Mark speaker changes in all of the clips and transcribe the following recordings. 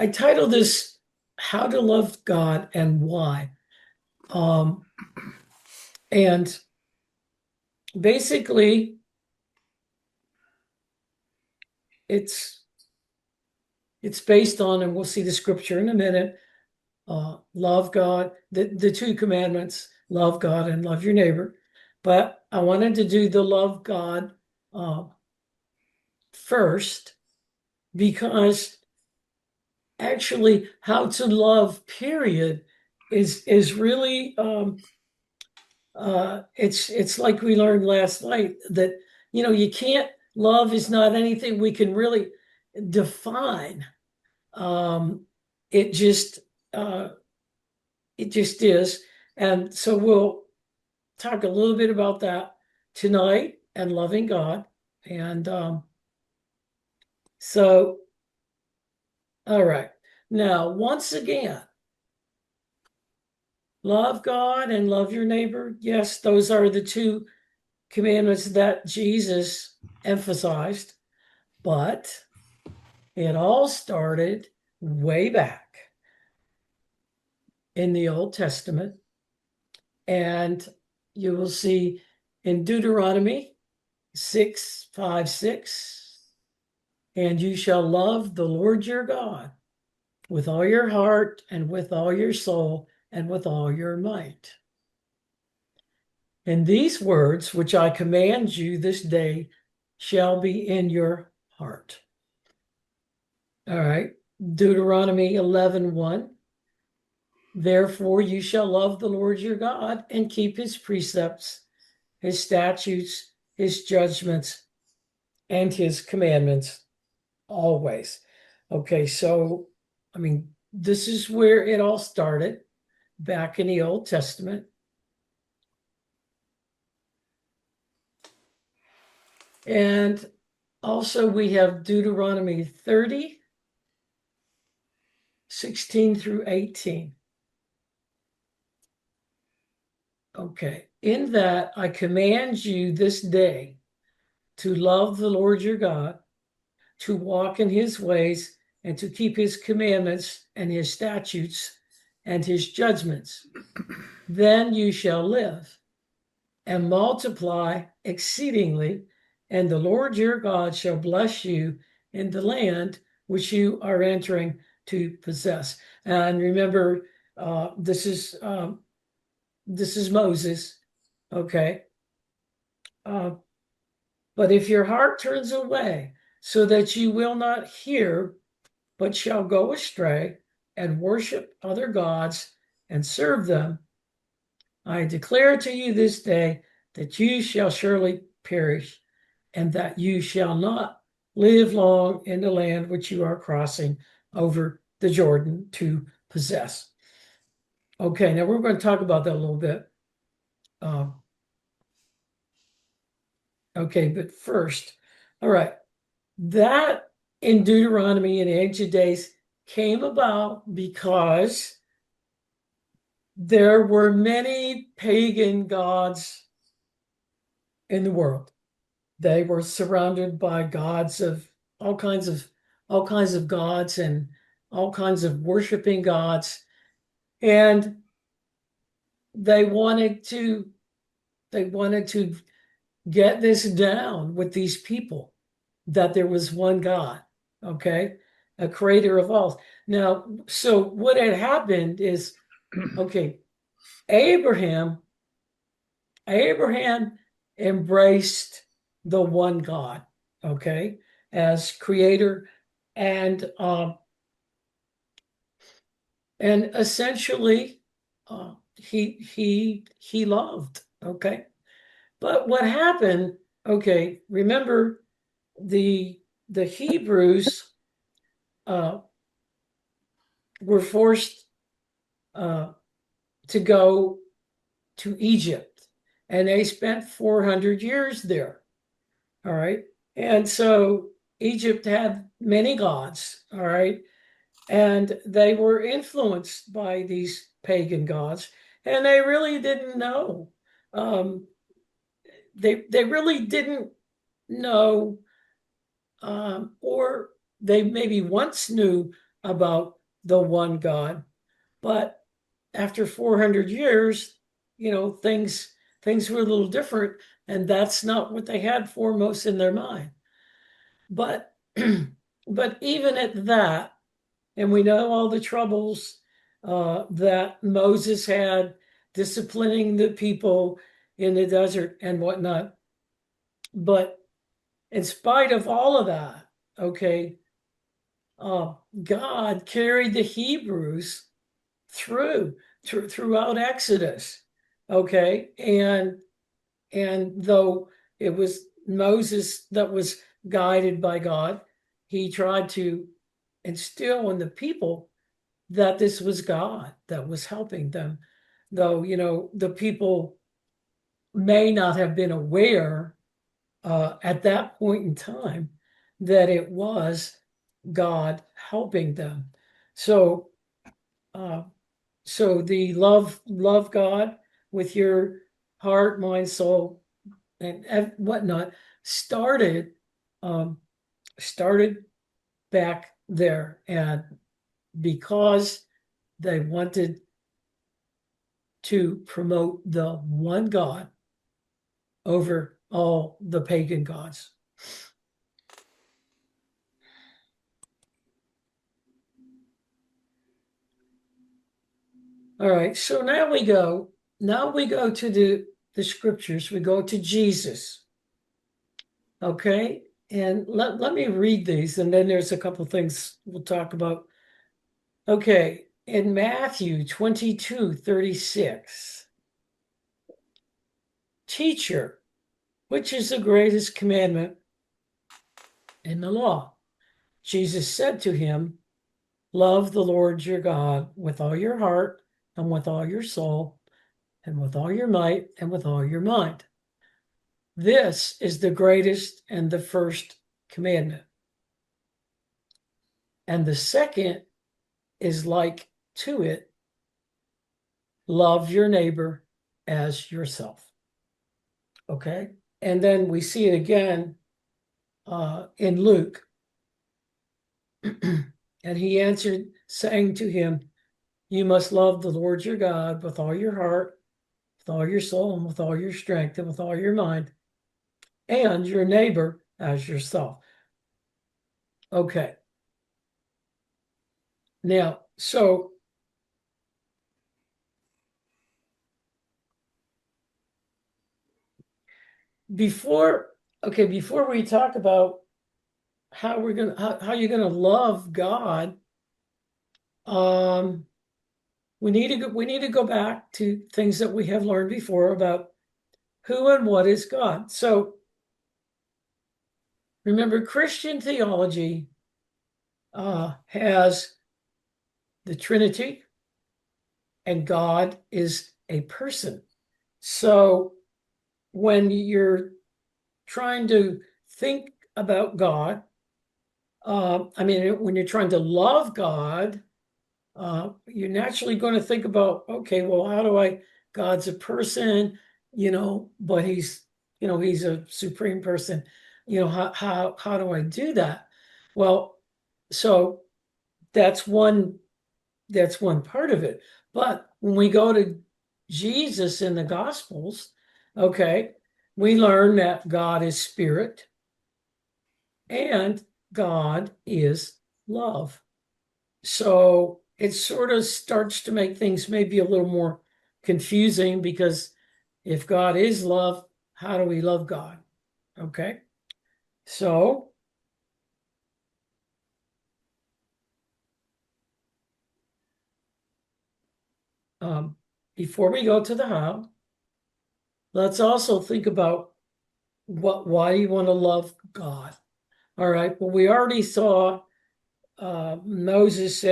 Speaker 1: I titled this How to Love God and Why. And basically, it's based on, and we'll see the scripture in a minute, love God, the two commandments, love God and love your neighbor. But I wanted to do the love God first, because actually how to love, period, is really it's like we learned last night that you can't, love is not anything we can really define. um it just uh it just is. And so we'll talk a little bit about that tonight, and loving God. And so all right, now once again, love God and love your neighbor. Yes, those are the two commandments that Jesus emphasized, but it all started way back in the Old Testament. And you will see in Deuteronomy 6:5-6, and you shall love the Lord your God with all your heart and with all your soul and with all your might. And these words which I command you this day shall be in your heart. All right. Deuteronomy 11:1. Therefore you shall love the Lord your God and keep his precepts, his statutes, his judgments, and his commandments always. Okay, so I mean, this is where it all started, back in the Old Testament. And also we have Deuteronomy 30:16-18. Okay, in that I command you this day to love the Lord your God, to walk in his ways, and to keep his commandments and his statutes and his judgments. Then you shall live and multiply exceedingly, and the Lord your God shall bless you in the land which you are entering to possess. And remember, this is Moses. Okay. But if your heart turns away, so that you will not hear, but shall go astray and worship other gods and serve them, I declare to you this day that you shall surely perish, and that you shall not live long in the land which you are crossing over the Jordan to possess. Okay, now we're going to talk about that a little bit. Okay, but first, all right, that in Deuteronomy in ancient days came about because there were many pagan gods in the world. They were surrounded by gods of all kinds of gods, and all kinds of worshiping gods. And they wanted to get this down with these people, that there was one God, okay, a creator of all. Now, so what had happened is, okay, Abraham embraced the one God, okay, as creator, and essentially he loved, okay. But what happened, okay, remember the Hebrews were forced to go to Egypt, and they spent 400 years there. All right. And so Egypt had many gods. All right. And they were influenced by these pagan gods, and they really didn't know. They really didn't know, or they maybe once knew about the one God. But after 400 years, things were a little different, and that's not what they had foremost in their mind. But but even at that, and we know all the troubles that Moses had disciplining the people in the desert and whatnot. But in spite of all of that, okay, God carried the Hebrews throughout Exodus, okay, and though it was Moses that was guided by God, he tried to instill in the people that this was God that was helping them, though the people may not have been aware at that point in time that it was God helping them. So the love God with your heart, mind, soul, and whatnot started back there, and because they wanted to promote the one God over all the pagan gods. All right, so now we go to the scriptures. We go to Jesus. Okay, and let me read these, and then there's a couple things we'll talk about. Okay, in Matthew 22:36, teacher, which is the greatest commandment in the law? Jesus said to him, love the Lord your God with all your heart and with all your soul and with all your might and with all your mind. This is the greatest and the first commandment. And the second is like to it, love your neighbor as yourself. Okay. And then we see it again in Luke. And he answered, saying to him, you must love the Lord your God with all your heart, with all your soul, and with all your strength, and with all your mind, and your neighbor as yourself. Okay. Now, so before we talk about how you're gonna love God, we need to go back to things that we have learned before about who and what is God. So remember, Christian theology has the Trinity, and God is a person. So when you're trying to think about God, when you're trying to love God, you're naturally going to think about, okay, well, God's a person, but he's a supreme person. How do I do that? Well, so that's one part of it. But when we go to Jesus in the Gospels, okay, we learn that God is spirit and God is love. So it sort of starts to make things maybe a little more confusing, because if God is love, how do we love God? Okay, so before we go to the how, let's also think about why you want to love God. All right, well, we already saw Moses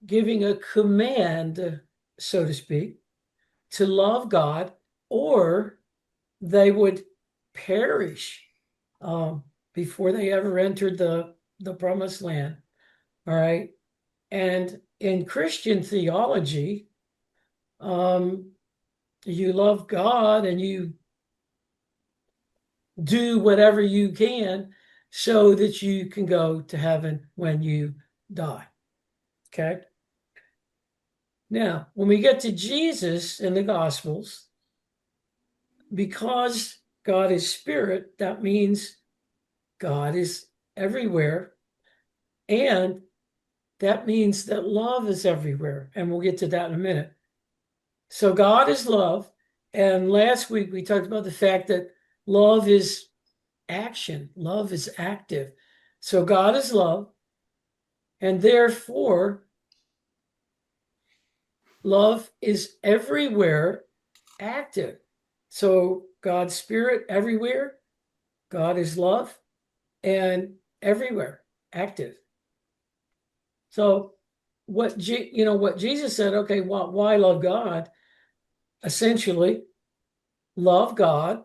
Speaker 1: giving a command, so to speak, to love God, or they would perish before they ever entered the promised land. All right. And in Christian theology, you love God and you do whatever you can so that you can go to heaven when you die. Okay. Now, when we get to Jesus in the Gospels, because God is spirit, that means God is everywhere. And that means that love is everywhere. And we'll get to that in a minute. So God is love. And last week we talked about the fact that love is action, love is active. So God is love. And therefore, love is everywhere active. So God's spirit everywhere, God is love, and everywhere active. So what Jesus said, okay, why love God? Essentially, love God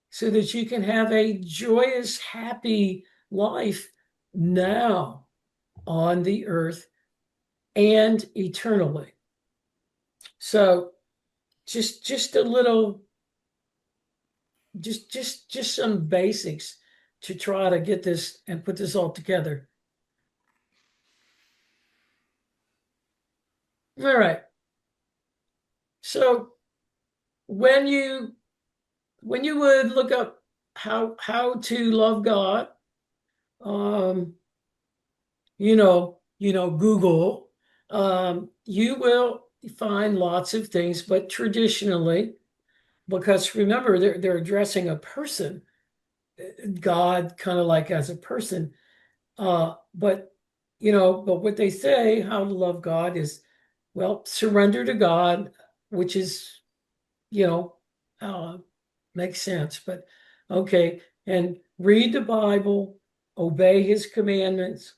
Speaker 1: so that you can have a joyous, happy life now on the earth and eternally. So just a little, just some basics to try to get this and put this all together. All right. So when you would look up how to love God, Google, you will find lots of things, but traditionally, because remember they're addressing a person, God kind of like as a person, but what they say how to love God is, well, surrender to God, which is, makes sense, but okay, and read the Bible, obey his commandments,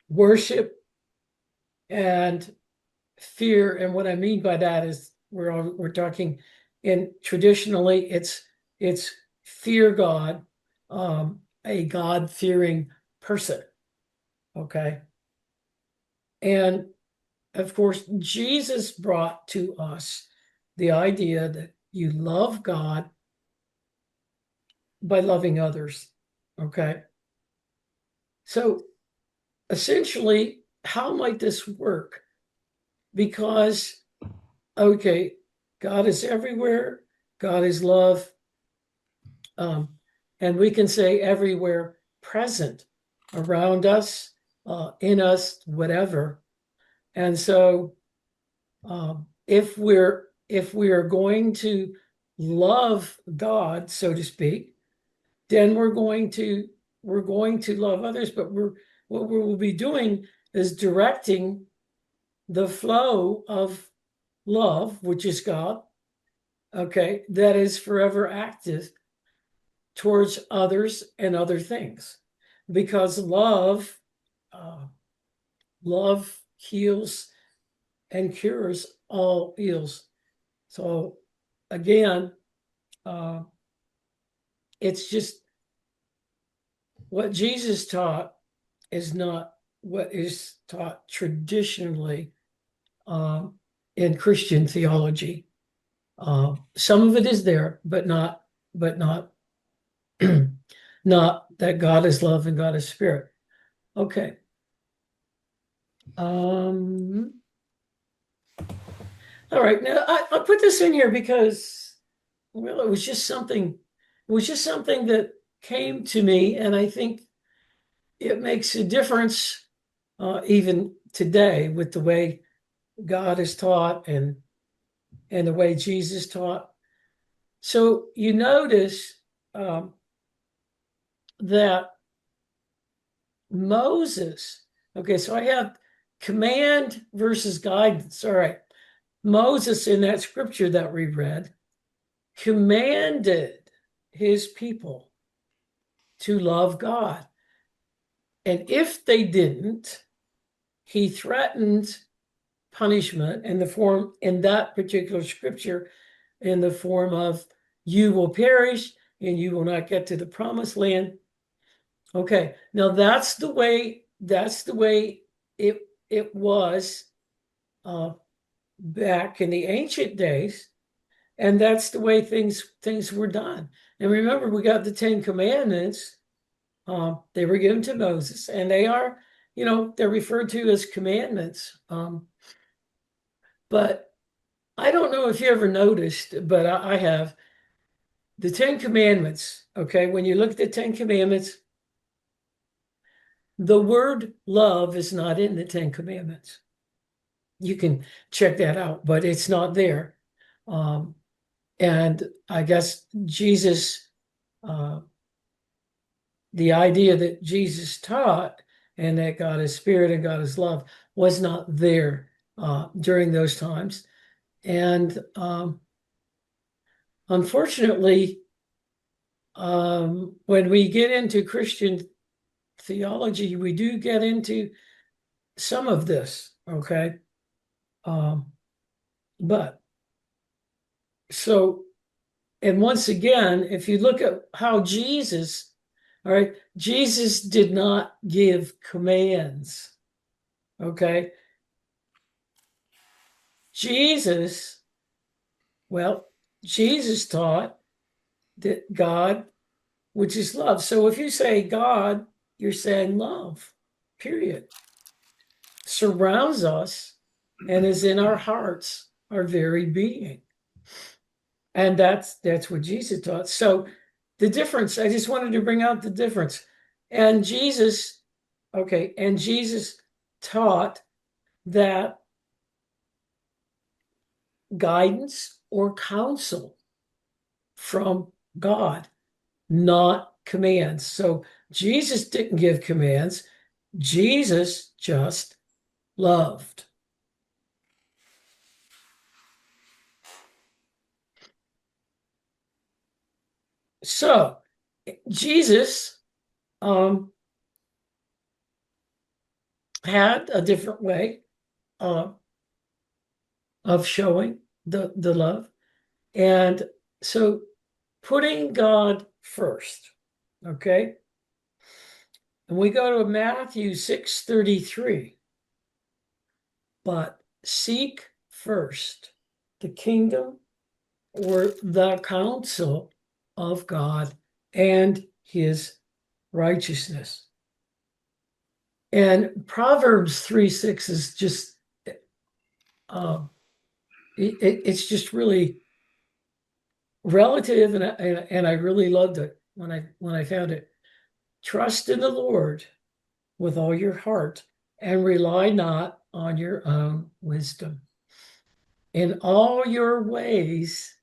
Speaker 1: worship, and fear. And what I mean by that is we're talking, and traditionally it's fear God, a God-fearing person. Okay. And of course, Jesus brought to us the idea that you love God by loving others. Okay. So essentially, how might this work? Because, okay, God is everywhere, God is love, and we can say everywhere present, around us, in us, whatever. And so if we are going to love God, so to speak, then we're going to love others, but what we will be doing is directing the flow of love, which is God, okay, that is forever active towards others and other things, because love heals and cures all ills. So again, it's just what Jesus taught is not what is taught traditionally in Christian theology. Some of it is there, but not not that God is love and God is spirit. Okay. All right. Now I put this in here because, well, it was just something that came to me, and I think it makes a difference even today with the way God is taught and the way Jesus taught. So you notice that Moses, okay, so I have command versus guidance. All right. Moses, in that scripture that we read, commanded his people to love God. And if they didn't, he threatened punishment in that particular scripture, in the form of, you will perish and you will not get to the promised land. Okay, now that's the way it was back in the ancient days, and that's the way things were done. And remember, we got the 10 Commandments, They were given to Moses, and they are, they're referred to as commandments. But I don't know if you ever noticed, but I have the Ten Commandments. Okay, when you look at the Ten Commandments, the word love is not in the Ten Commandments. You can check that out, but it's not there. And I guess Jesus, the idea that Jesus taught and that God is spirit and God is love was not there during those times. And unfortunately, when we get into Christian theology, we do get into some of this, okay? But so, and once again, if you look at how Jesus, all right, Jesus did not give commands, okay? Jesus taught that God, which is love. So if you say God, you're saying love, period. Surrounds us and is in our hearts, our very being. And that's what Jesus taught. So the difference, I just wanted to bring out the difference. And Jesus taught that guidance or counsel from God, not commands. So Jesus didn't give commands. Jesus just loved. So Jesus had a different way of showing the love. And so putting God first, okay? And we go to Matthew 6:33. But seek first the kingdom or the counsel of God and his righteousness. And Proverbs 3:6 is just, it's just really relative, and I really loved it when I found it. Trust in the Lord with all your heart and rely not on your own wisdom. In all your ways,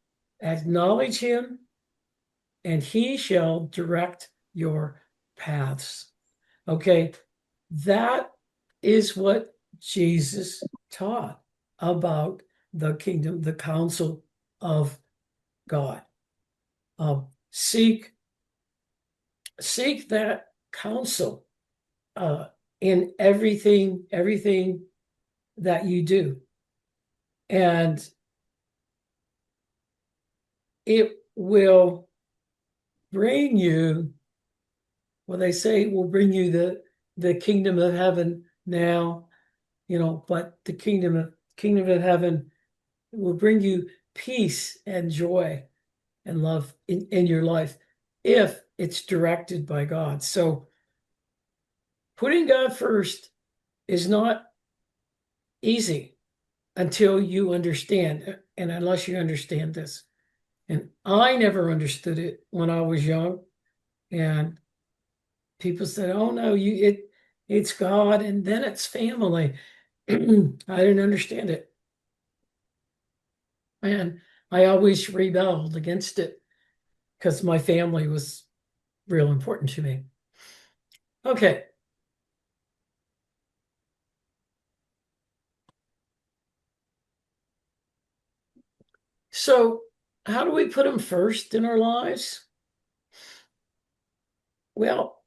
Speaker 1: acknowledge him, and he shall direct your paths. Okay, that is what Jesus taught about the kingdom, the counsel of God. Seek that counsel in everything that you do, and it will bring you, well, they say it will bring you the kingdom of heaven now, but the kingdom of heaven will bring you peace and joy and love in your life if it's directed by God. So putting God first is not easy until you understand, and unless you understand this. And I never understood it when I was young. And people said, "Oh no, it's God, and then it's family." I didn't understand it, and I always rebelled against it because my family was real important to me. Okay. So how do we put him first in our lives? Well,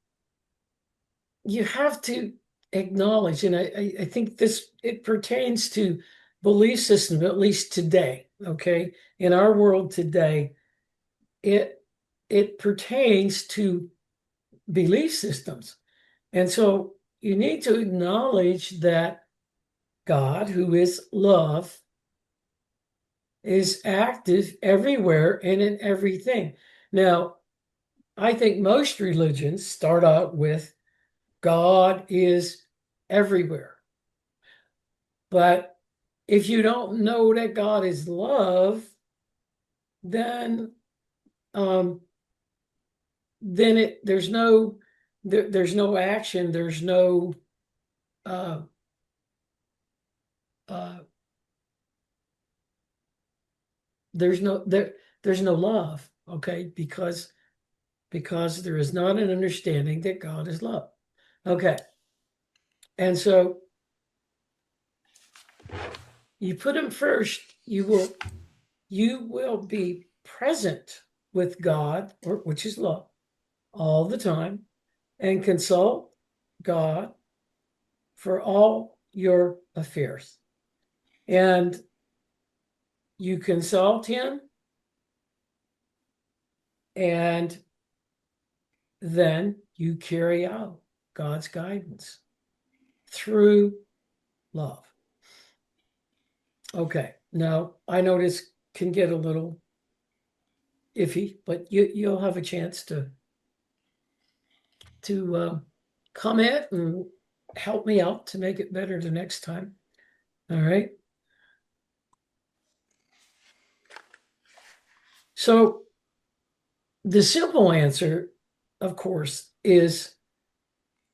Speaker 1: you have to acknowledge, and I think it pertains to belief system, at least today, okay? In our world today, it pertains to belief systems. And so you need to acknowledge that God, who is love, is active everywhere and in everything. Now, I think most religions start out with God is everywhere. But if you don't know that God is love, then there's no action, there's no uh, uh, there's no love, okay, because there is not an understanding that God is love. Okay. And so you put him first, you will be present with God, which is love, all the time, and consult God for all your affairs. And you consult him, and then you carry out God's guidance through love. Okay, now I know this can get a little iffy, but you'll have a chance to comment and help me out to make it better the next time. All right. So the simple answer, of course, is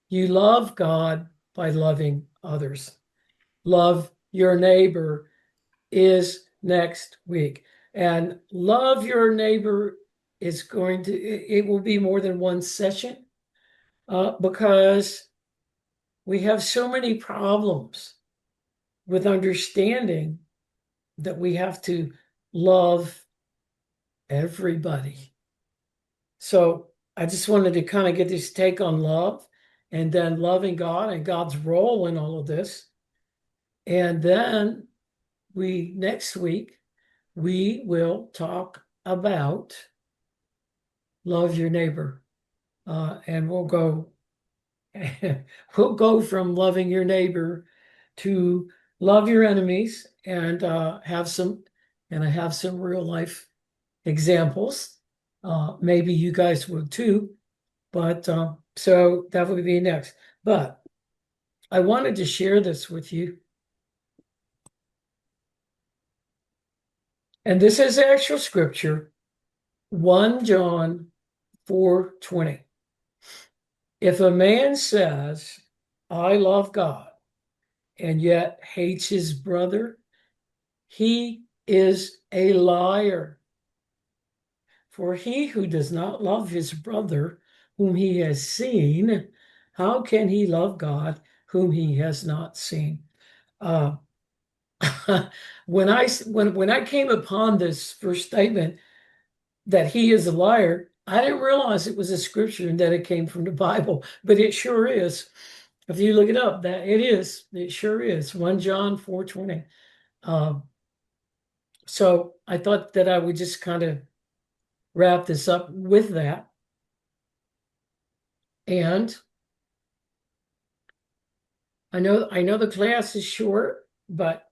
Speaker 1: you love God by loving others. Love your neighbor is next week. And love your neighbor is it will be more than one session because we have so many problems with understanding that we have to love everybody. So I just wanted to kind of get this take on love and then loving God and God's role in all of this. And then next week, we will talk about love your neighbor. And we'll go from loving your neighbor to love your enemies, and have some real life examples. Maybe you guys would too, but so that would be next. But I wanted to share this with you. And this is actual scripture, 1 John 4:20. If a man says, I love God, and yet hates his brother, he is a liar. For he who does not love his brother whom he has seen, how can he love God whom he has not seen? When I came upon this first statement that he is a liar, I didn't realize it was a scripture and that it came from the Bible, but it sure is. If you look it up, that it sure is 1 John 4:20. So I thought that I would just kind of wrap this up with that. And I know the class is short, but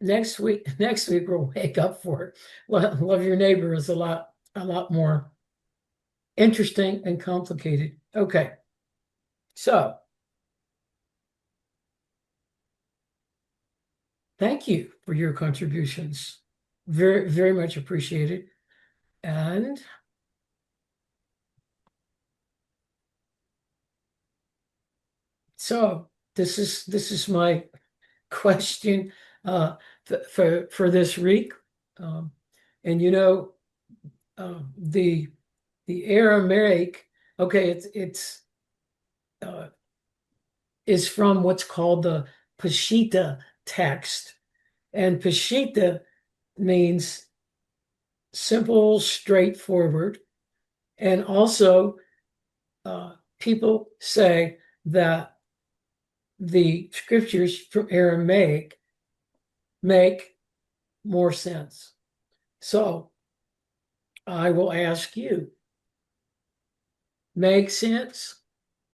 Speaker 1: next week we'll make up for it. Love your neighbor is a lot more interesting and complicated. Okay. So thank you for your contributions. Very, very much appreciated. And so this is my question for this week. And the Aramaic, okay, it's is from what's called the Peshitta text. And Peshitta means simple, straightforward. And also, people say that the scriptures from Aramaic make more sense. So I will ask you, make sense?